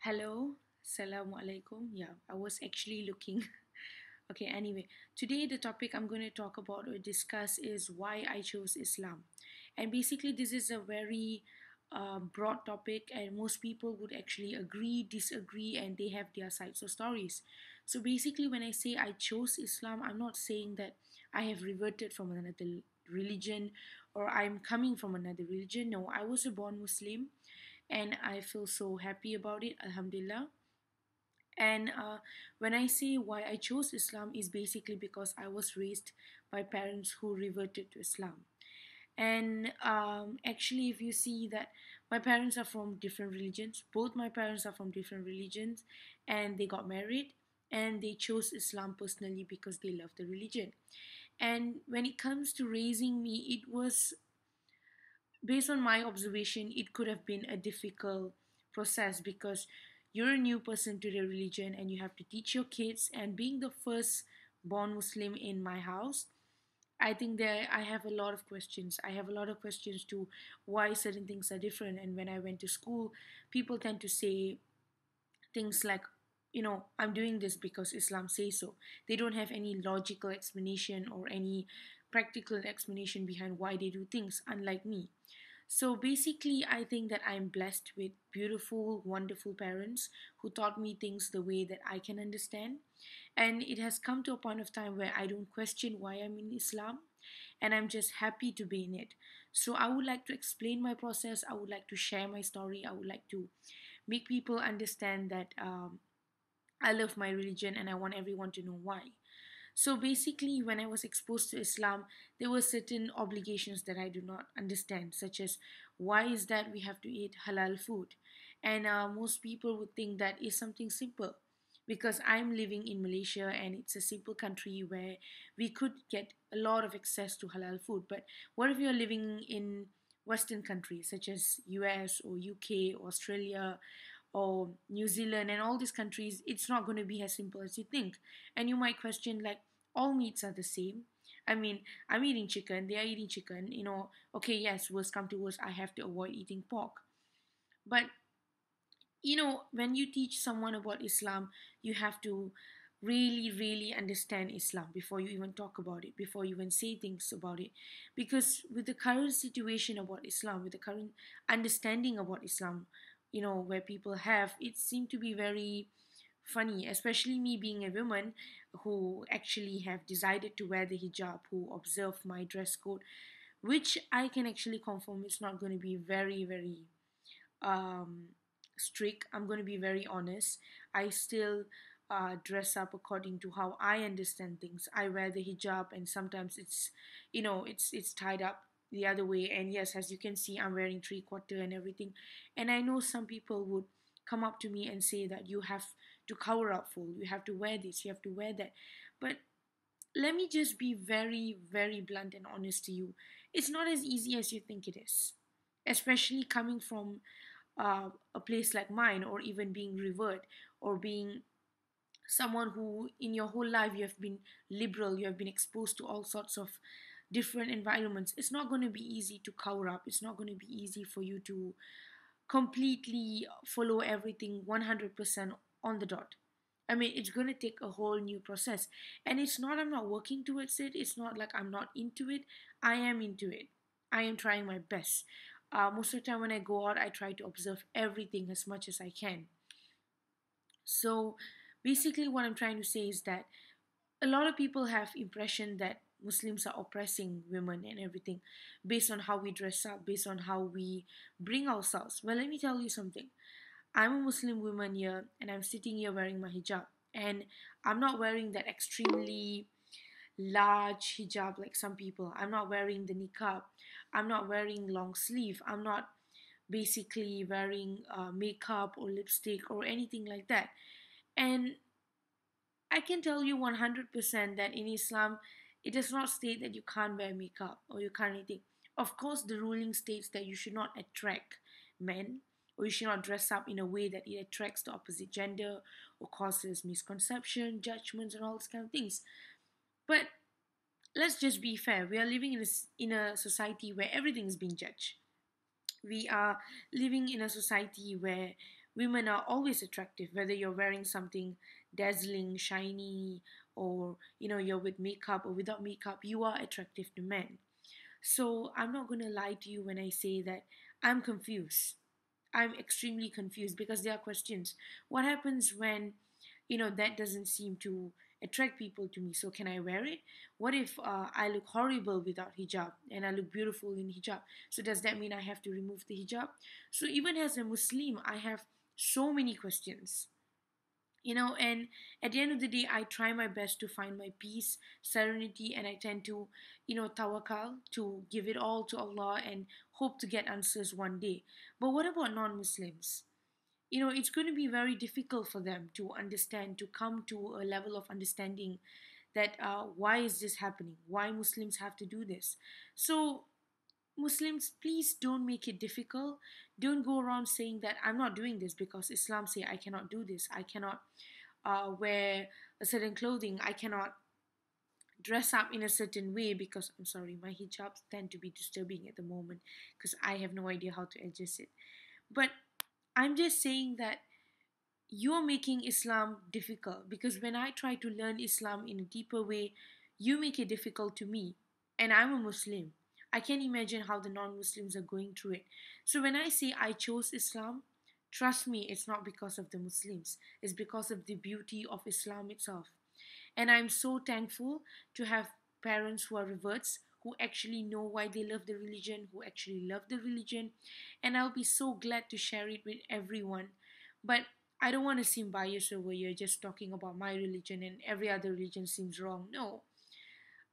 Hello, Assalamu alaikum. Yeah, I was actually looking. Okay, anyway, today the topic I'm going to talk about or discuss is why I chose Islam. And basically, this is a very broad topic, and most people would actually agree, disagree, and they have their sides or stories. So, basically, when I say I chose Islam, I'm not saying that I have reverted from another religion or I'm coming from another religion. No, I was a born Muslim and I feel so happy about it, Alhamdulillah. And when I say why I chose Islam is basically because I was raised by parents who reverted to Islam. And actually, if you see that my parents are from different religions, both my parents are from different religions, and they got married and they chose Islam personally because they love the religion. And when it comes to raising me, it was based on my observation, it could have been a difficult process because you're a new person to the religion and you have to teach your kids. And being the first born Muslim in my house, I think that I have a lot of questions. I have a lot of questions to why certain things are different. And when I went to school, people tend to say things like, I'm doing this because Islam says so. They don't have any logical explanation or any practical explanation behind why they do things, unlike me. So basically, I think that I'm blessed with beautiful, wonderful parents who taught me things the way that I can understand. And it has come to a point of time where I don't question why I'm in Islam and I'm just happy to be in it. So I would like to explain my process. I would like to share my story. I would like to make people understand that I love my religion and I want everyone to know why. So basically, when I was exposed to Islam, there were certain obligations that I do not understand, such as why is that we have to eat halal food? And most people would think that is something simple because I'm living in Malaysia and it's a simple country where we could get a lot of access to halal food. But what if you're living in Western countries such as US or UK or Australia or New Zealand and all these countries? It's not going to be as simple as you think. And you might question, like, all meats are the same. I mean, I'm eating chicken, they are eating chicken, okay, yes, worst come to worst, I have to avoid eating pork. But, when you teach someone about Islam, you have to really, really understand Islam before you even talk about it, before you even say things about it. Because with the current situation about Islam, with the current understanding about Islam, where people have, it seemed to be very funny, especially me being a woman who actually have decided to wear the hijab, who observe my dress code, which I can actually confirm it's not going to be very, very um, strict. I'm going to be very honest. I still dress up according to how I understand things. I wear the hijab, and sometimes it's tied up the other way. And yes, as you can see, I'm wearing three-quarter and everything. And I know some people would come up to me and say that you have to cover up full. You have to wear this. You have to wear that. But let me just be very, very blunt and honest to you. It's not as easy as you think it is, especially coming from a place like mine, or even being revered, or being someone who in your whole life you have been liberal, you have been exposed to all sorts of different environments. It's not going to be easy to cover up. It's not going to be easy for you to completely follow everything 100% on the dot. I mean, it's going to take a whole new process. And it's not, I'm not working towards it. It's not like I'm not into it. I am into it. I am trying my best. Most of the time when I go out, I try to observe everything as much as I can. So basically, what I'm trying to say is that a lot of people have impression that Muslims are oppressing women and everything based on how we dress up, based on how we bring ourselves. Well, let me tell you something. I'm a Muslim woman here and I'm sitting here wearing my hijab. And I'm not wearing that extremely large hijab like some people. I'm not wearing the niqab. I'm not wearing long sleeve. I'm not basically wearing makeup or lipstick or anything like that. And I can tell you 100% that in Islam, it does not state that you can't wear makeup or you can't anything. Of course, the ruling states that you should not attract men or you should not dress up in a way that it attracts the opposite gender or causes misconception, judgments, and all these kind of things. But let's just be fair. We are living in a society where everything is being judged. We are living in a society where women are always attractive, whether you're wearing something dazzling, shiny, or you're with makeup or without makeup, you are attractive to men. So I'm not going to lie to you when I say that I'm confused. I'm extremely confused because there are questions. What happens when, that doesn't seem to attract people to me? So can I wear it? What if I look horrible without hijab and I look beautiful in hijab? So does that mean I have to remove the hijab? So even as a Muslim, I have so many questions. And at the end of the day, I try my best to find my peace, serenity, and I tend to tawakkal, to give it all to Allah and hope to get answers one day. But what about non-Muslims? It's going to be very difficult for them to understand, to come to a level of understanding that why is this happening, why Muslims have to do this. So Muslims, please don't make it difficult. Don't go around saying that I'm not doing this because Islam say I cannot do this. I cannot wear a certain clothing. I cannot dress up in a certain way because I'm sorry, my hijabs tend to be disturbing at the moment because I have no idea how to adjust it. But I'm just saying that you're making Islam difficult because when I try to learn Islam in a deeper way, you make it difficult to me. And I'm a Muslim. I can imagine how the non Muslims are going through it. So when I say I chose Islam, trust me, it's not because of the Muslims, it's because of the beauty of Islam itself. And I'm so thankful to have parents who are reverts, who actually know why they love the religion, who actually love the religion. And I'll be so glad to share it with everyone. But I don't want to seem biased over here just talking about my religion and every other religion seems wrong. No.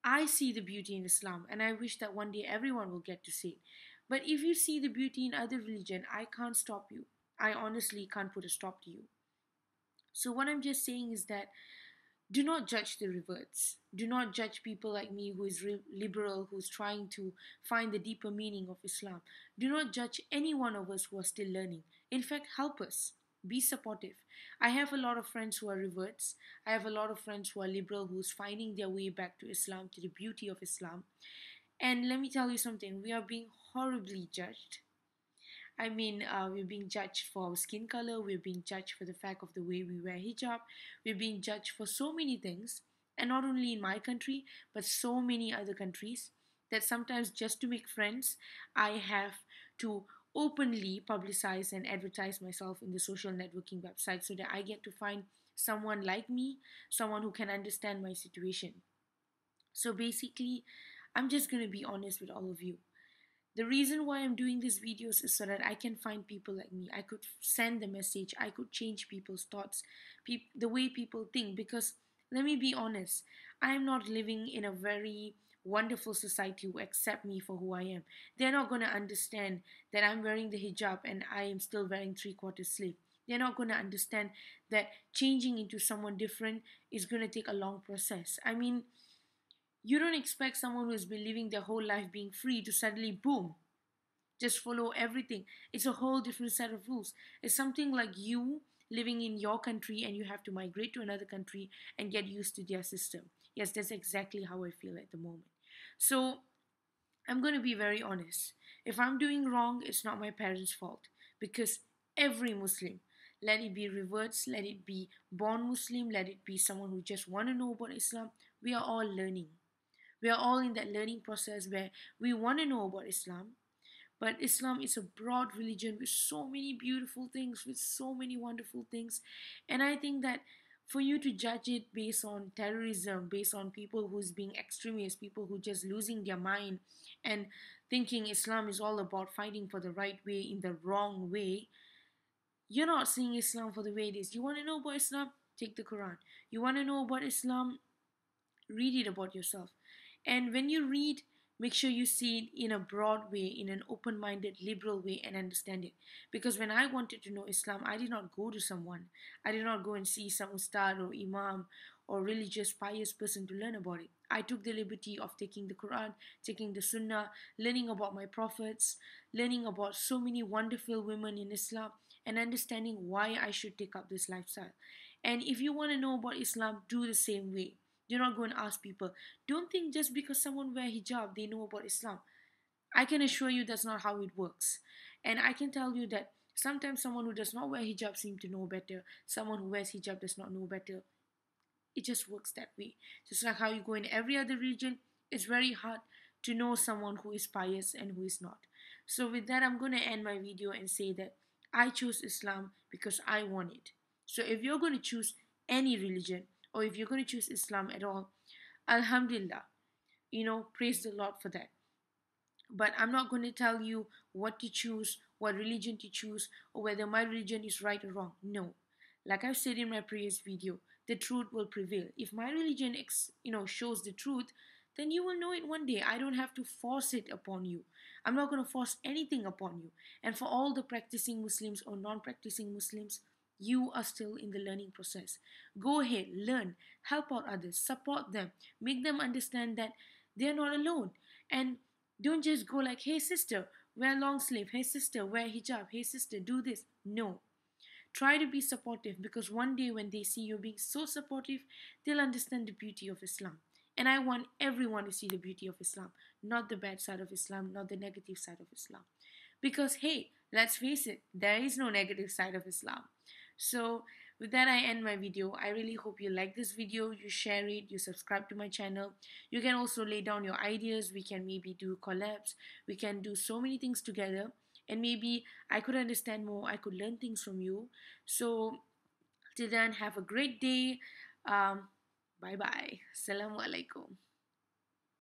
I see the beauty in Islam and I wish that one day everyone will get to see it. But if you see the beauty in other religion, I can't stop you. I honestly can't put a stop to you. So what I'm just saying is that do not judge the reverts. Do not judge people like me who is liberal, who's trying to find the deeper meaning of Islam. Do not judge any one of us who are still learning. In fact, help us. Be supportive. I have a lot of friends who are reverts. I have a lot of friends who are liberal, who's finding their way back to Islam, to the beauty of Islam. And let me tell you something, we are being horribly judged. We're being judged for our skin color, we're being judged for the fact of the way we wear hijab, we're being judged for so many things, and not only in my country, but so many other countries, that sometimes just to make friends, I have to openly publicize and advertise myself in the social networking website so that I get to find someone like me, someone who can understand my situation. So basically, I'm just going to be honest with all of you. The reason why I'm doing these videos is so that I can find people like me. I could send the message, I could change people's thoughts, the way people think. Because let me be honest, I am not living in a very wonderful society who accept me for who I am. They're not going to understand that I'm wearing the hijab and I am still wearing three-quarter sleeve. They're not going to understand that changing into someone different is going to take a long process. You don't expect someone who has been living their whole life being free to suddenly boom, just follow everything. It's a whole different set of rules. It's something like you living in your country and you have to migrate to another country and get used to their system. Yes, that's exactly how I feel at the moment. So I'm going to be very honest. If I'm doing wrong, it's not my parents' fault because every Muslim, let it be reverts, let it be born Muslim, let it be someone who just want to know about Islam, we are all learning. We are all in that learning process where we want to know about Islam, but Islam is a broad religion with so many beautiful things, with so many wonderful things. And I think that for you to judge it based on terrorism, based on people who's being extremists, people who just losing their mind and thinking Islam is all about fighting for the right way in the wrong way, you're not seeing Islam for the way it is. You want to know about Islam? Take the Quran. You want to know about Islam? Read it about yourself. And when you read, make sure you see it in a broad way, in an open minded, liberal way, and understand it. Because when I wanted to know Islam, I did not go to someone. I did not go and see some ustad or imam or religious, pious person to learn about it. I took the liberty of taking the Quran, taking the Sunnah, learning about my prophets, learning about so many wonderful women in Islam, and understanding why I should take up this lifestyle. And if you want to know about Islam, do the same way. Do not go and ask people. Don't think just because someone wear hijab, they know about Islam. I can assure you that's not how it works. And I can tell you that Sometimes someone who does not wear hijab seems to know better. Someone who wears hijab does not know better. It just works that way. Just like how you go in every other religion, it's very hard to know someone who is pious and who is not. So with that, I'm going to end my video and say that I chose Islam because I want it. So if you're going to choose any religion, or if you're going to choose Islam at all, Alhamdulillah, praise the Lord for that. But I'm not going to tell you what to choose, what religion to choose, or whether my religion is right or wrong. No. Like I've said in my previous video, the truth will prevail. If my religion shows the truth, then you will know it one day. I don't have to force it upon you. I'm not going to force anything upon you. And for all the practicing Muslims or non-practicing Muslims, you are still in the learning process. Go ahead, learn, help out others, support them, make them understand that they're not alone. And don't just go like, hey sister, wear long sleeve, hey sister, wear hijab, hey sister, do this. No. Try to be supportive, because one day when they see you being so supportive, they'll understand the beauty of Islam. And I want everyone to see the beauty of Islam, not the bad side of Islam, not the negative side of Islam. Because hey, let's face it, there is no negative side of Islam. So with that, I end my video. I really hope you like this video, you share it, you subscribe to my channel. You can also lay down your ideas. We can maybe do collabs. We can do so many things together. And maybe I could understand more. I could learn things from you. So till then, have a great day. Bye bye. Assalamu alaikum.